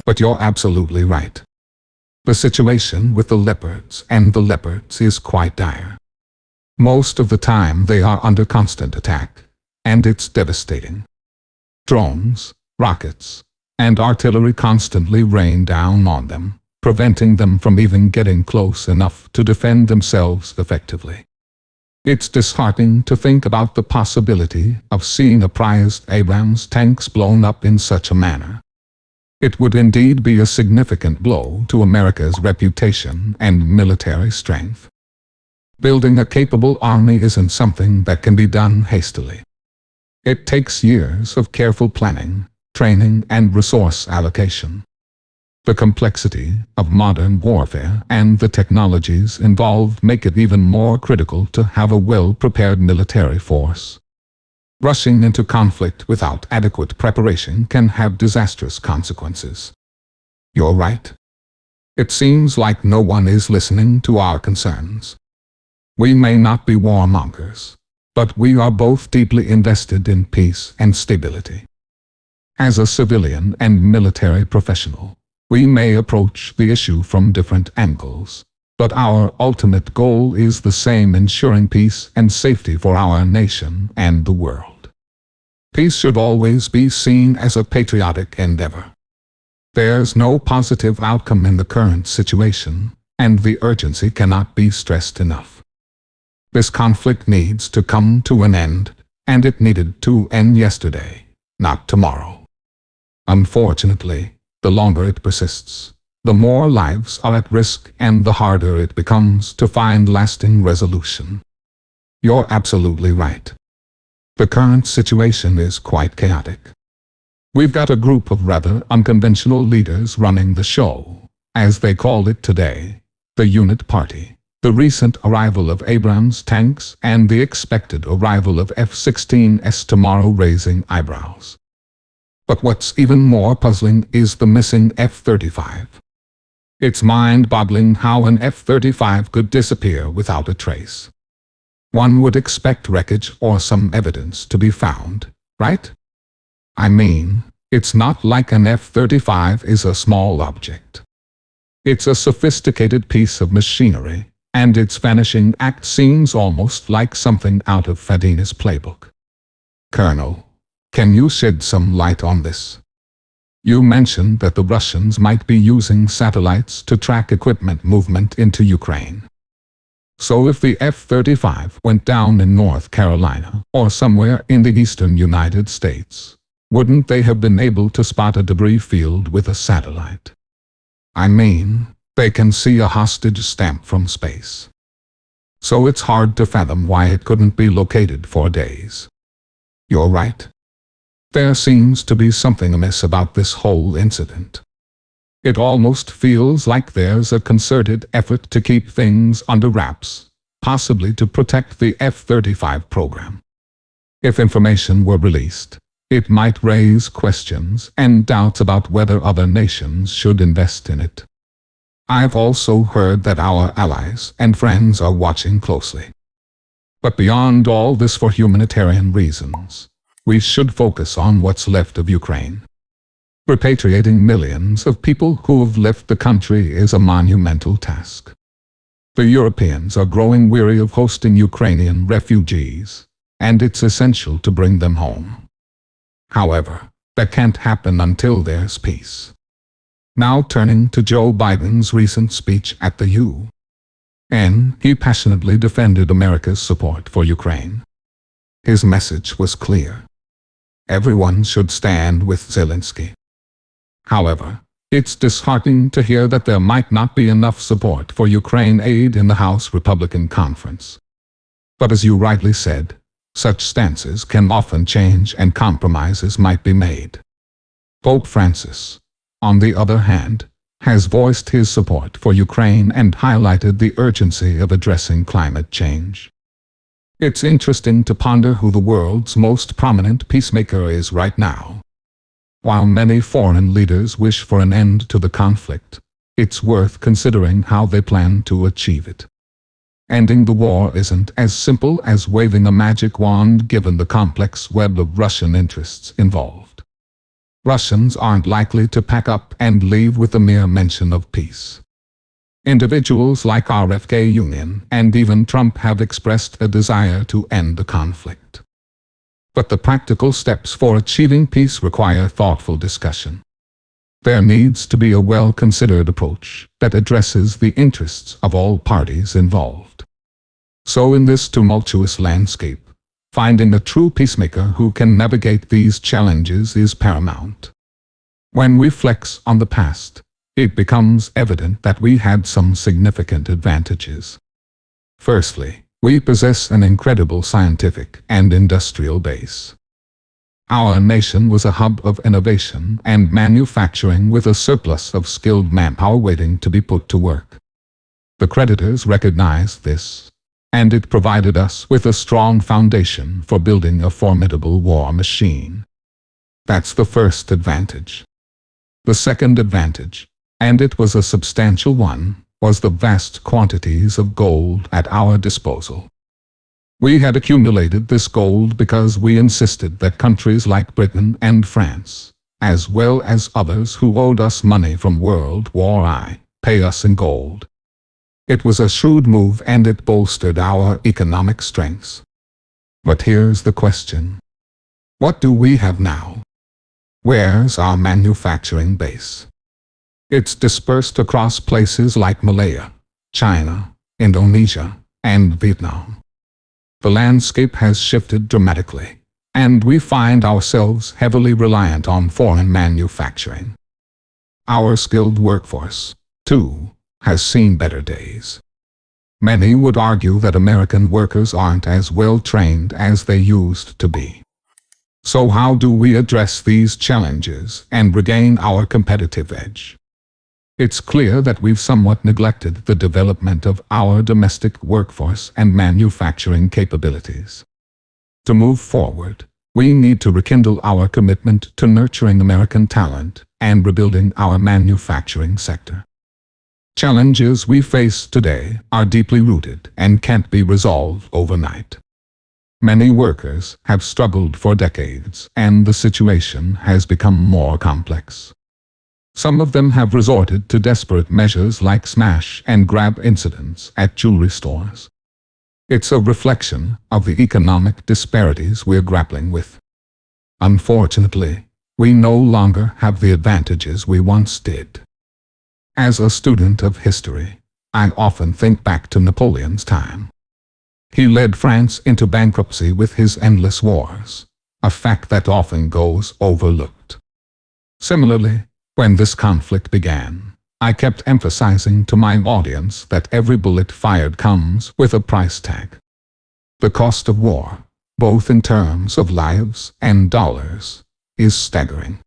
But you're absolutely right. The situation with the leopards and the leopards is quite dire. Most of the time they are under constant attack, and it's devastating. Drones, rockets, and artillery constantly rain down on them, preventing them from even getting close enough to defend themselves effectively. It's disheartening to think about the possibility of seeing a prized Abrams tanks blown up in such a manner. It would indeed be a significant blow to America's reputation and military strength. Building a capable army isn't something that can be done hastily. It takes years of careful planning, training, and resource allocation. The complexity of modern warfare and the technologies involved make it even more critical to have a well-prepared military force. Rushing into conflict without adequate preparation can have disastrous consequences. You're right. It seems like no one is listening to our concerns. We may not be warmongers, but we are both deeply invested in peace and stability. As a civilian and military professional, we may approach the issue from different angles, but our ultimate goal is the same: ensuring peace and safety for our nation and the world. Peace should always be seen as a patriotic endeavor. There's no positive outcome in the current situation, and the urgency cannot be stressed enough. This conflict needs to come to an end, and it needed to end yesterday, not tomorrow. Unfortunately, the longer it persists, the more lives are at risk and the harder it becomes to find lasting resolution. You're absolutely right. The current situation is quite chaotic. We've got a group of rather unconventional leaders running the show, as they call it today, the Unit Party, the recent arrival of Abrams tanks, and the expected arrival of F-16s tomorrow, raising eyebrows. But what's even more puzzling is the missing F-35. It's mind-boggling how an F-35 could disappear without a trace. One would expect wreckage or some evidence to be found, right? I mean, it's not like an F-35 is a small object. It's a sophisticated piece of machinery, and its vanishing act seems almost like something out of Fadina's playbook. Colonel, can you shed some light on this? You mentioned that the Russians might be using satellites to track equipment movement into Ukraine. So if the F-35 went down in North Carolina or somewhere in the eastern United States, wouldn't they have been able to spot a debris field with a satellite? I mean, they can see a hostage stamp from space. So it's hard to fathom why it couldn't be located for days. You're right. There seems to be something amiss about this whole incident. It almost feels like there's a concerted effort to keep things under wraps, possibly to protect the F-35 program. If information were released, it might raise questions and doubts about whether other nations should invest in it. I've also heard that our allies and friends are watching closely. But beyond all this, for humanitarian reasons, we should focus on what's left of Ukraine. Repatriating millions of people who have left the country is a monumental task. The Europeans are growing weary of hosting Ukrainian refugees, and it's essential to bring them home. However, that can't happen until there's peace. Now turning to Joe Biden's recent speech at the UN, he passionately defended America's support for Ukraine. His message was clear. Everyone should stand with Zelensky. However, it's disheartening to hear that there might not be enough support for Ukraine aid in the House Republican Conference. But as you rightly said, such stances can often change and compromises might be made. Pope Francis, on the other hand, has voiced his support for Ukraine and highlighted the urgency of addressing climate change. It's interesting to ponder who the world's most prominent peacemaker is right now. While many foreign leaders wish for an end to the conflict, it's worth considering how they plan to achieve it. Ending the war isn't as simple as waving a magic wand given the complex web of Russian interests involved. Russians aren't likely to pack up and leave with the mere mention of peace. Individuals like RFK Union and even Trump have expressed a desire to end the conflict. But the practical steps for achieving peace require thoughtful discussion. There needs to be a well-considered approach that addresses the interests of all parties involved. So in this tumultuous landscape, finding a true peacemaker who can navigate these challenges is paramount. When we reflect on the past, it becomes evident that we had some significant advantages. Firstly, we possess an incredible scientific and industrial base. Our nation was a hub of innovation and manufacturing with a surplus of skilled manpower waiting to be put to work. The creditors recognized this, and it provided us with a strong foundation for building a formidable war machine. That's the first advantage. The second advantage, and it was a substantial one, was the vast quantities of gold at our disposal. We had accumulated this gold because we insisted that countries like Britain and France, as well as others who owed us money from World War I, pay us in gold. It was a shrewd move and it bolstered our economic strengths. But here's the question. What do we have now? Where's our manufacturing base? It's dispersed across places like Malaya, China, Indonesia, and Vietnam. The landscape has shifted dramatically, and we find ourselves heavily reliant on foreign manufacturing. Our skilled workforce, too, has seen better days. Many would argue that American workers aren't as well trained as they used to be. So how do we address these challenges and regain our competitive edge? It's clear that we've somewhat neglected the development of our domestic workforce and manufacturing capabilities. To move forward, we need to rekindle our commitment to nurturing American talent and rebuilding our manufacturing sector. Challenges we face today are deeply rooted and can't be resolved overnight. Many workers have struggled for decades, and the situation has become more complex. Some of them have resorted to desperate measures like smash-and-grab incidents at jewelry stores. It's a reflection of the economic disparities we're grappling with. Unfortunately, we no longer have the advantages we once did. As a student of history, I often think back to Napoleon's time. He led France into bankruptcy with his endless wars, a fact that often goes overlooked. Similarly, when this conflict began, I kept emphasizing to my audience that every bullet fired comes with a price tag. The cost of war, both in terms of lives and dollars, is staggering.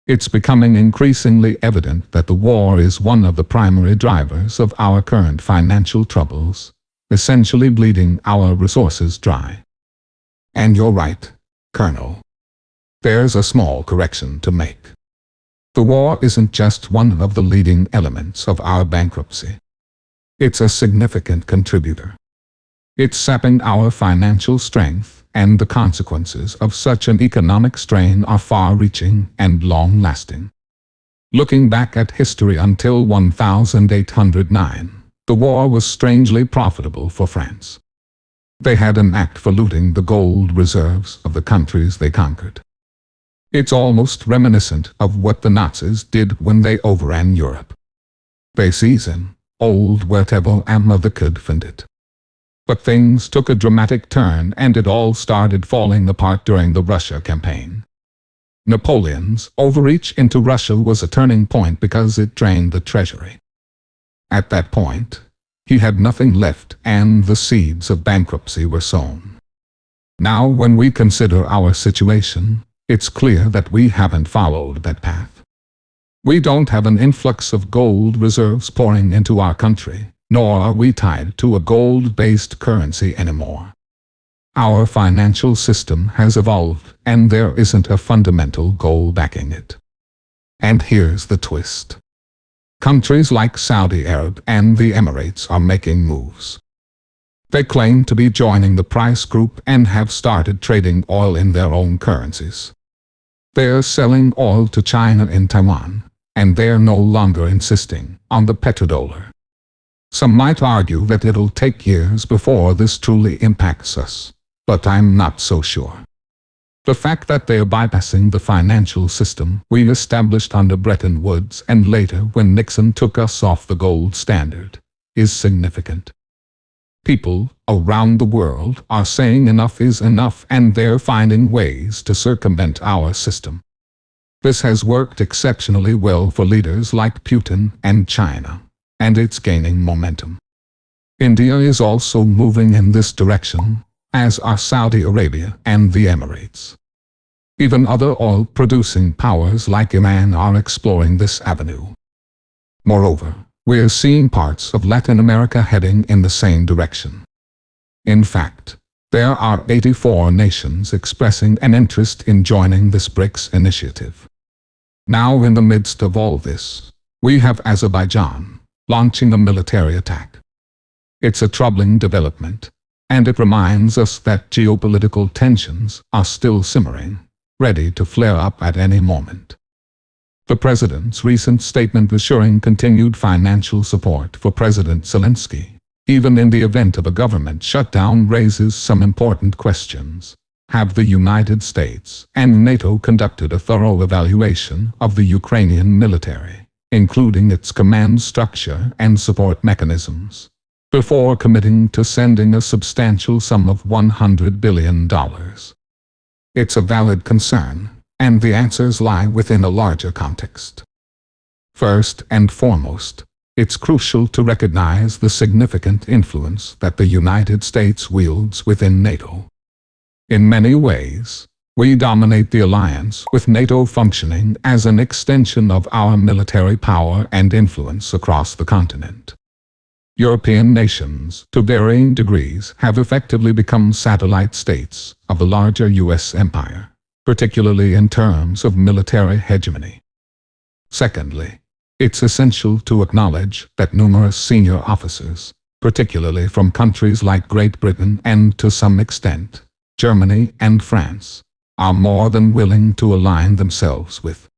It's becoming increasingly evident that the war is one of the primary drivers of our current financial troubles, essentially bleeding our resources dry. And you're right, Colonel. There's a small correction to make. The war isn't just one of the leading elements of our bankruptcy. It's a significant contributor. It's sapping our financial strength, and the consequences of such an economic strain are far-reaching and long-lasting. Looking back at history until 1809, the war was strangely profitable for France. They had an act for looting the gold reserves of the countries they conquered. It's almost reminiscent of what the Nazis did when they overran Europe. They seized old whatever ammo they could find it. But things took a dramatic turn and it all started falling apart during the Russia campaign. Napoleon's overreach into Russia was a turning point because it drained the treasury. At that point, he had nothing left and the seeds of bankruptcy were sown. Now when we consider our situation, it's clear that we haven't followed that path. We don't have an influx of gold reserves pouring into our country, nor are we tied to a gold-based currency anymore. Our financial system has evolved, and there isn't a fundamental goal backing it. And here's the twist. Countries like Saudi Arabia and the Emirates are making moves. They claim to be joining the price group and have started trading oil in their own currencies. They're selling oil to China in Taiwan, and they're no longer insisting on the petrodollar. Some might argue that it'll take years before this truly impacts us, but I'm not so sure. The fact that they're bypassing the financial system we established under Bretton Woods and later when Nixon took us off the gold standard is significant. People around the world are saying enough is enough, and they're finding ways to circumvent our system. This has worked exceptionally well for leaders like Putin and China, and it's gaining momentum. India is also moving in this direction, as are Saudi Arabia and the Emirates. Even other oil-producing powers like Iran are exploring this avenue. Moreover, we're seeing parts of Latin America heading in the same direction. In fact, there are 84 nations expressing an interest in joining this BRICS initiative. Now, in the midst of all this, we have Azerbaijan launching a military attack. It's a troubling development, and it reminds us that geopolitical tensions are still simmering, ready to flare up at any moment. The President's recent statement assuring continued financial support for President Zelensky, even in the event of a government shutdown, raises some important questions. Have the United States and NATO conducted a thorough evaluation of the Ukrainian military, including its command structure and support mechanisms, before committing to sending a substantial sum of $100 billion? It's a valid concern, and the answers lie within a larger context. First and foremost, it's crucial to recognize the significant influence that the United States wields within NATO. In many ways, we dominate the alliance, with NATO functioning as an extension of our military power and influence across the continent. European nations, to varying degrees, have effectively become satellite states of the larger U.S. empire, particularly in terms of military hegemony. Secondly, it's essential to acknowledge that numerous senior officers, particularly from countries like Great Britain and, to some extent, Germany and France, are more than willing to align themselves with